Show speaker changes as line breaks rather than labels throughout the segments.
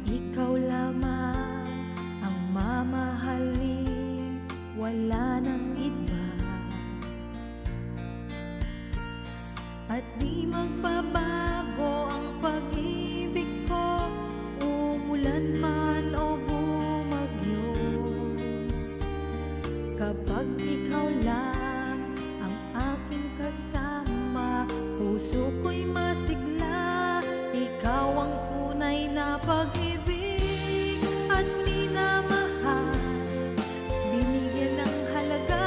Ikaw lamang ang mamahalin, wala nang iba. At di magbabago ang pag-ibig ko, umulan man o bumagyo. Kapag ikaw lang ang aking kasama, puso ko'y masigla. Ikaw ang tunay na pag-ibig at minamahal, binigyan ng halaga,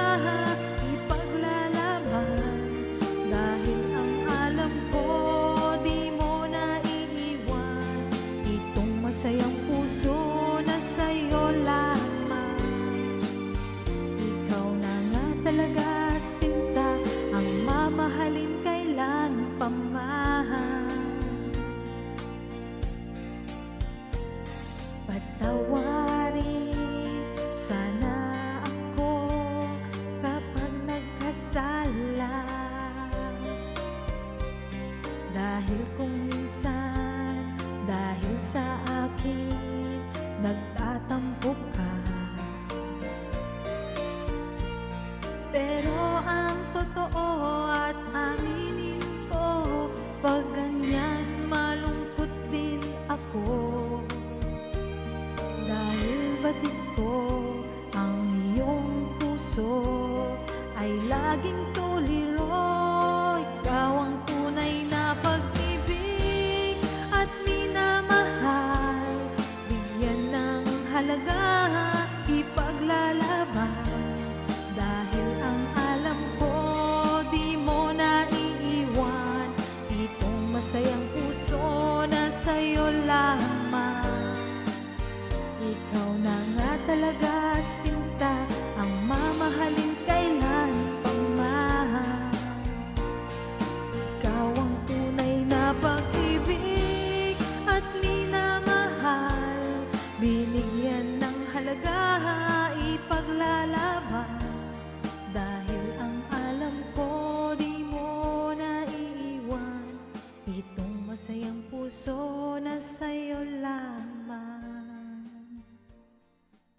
ipaglalaban. Dahil ang alam ko, di mo naiiwan itong masayang puso.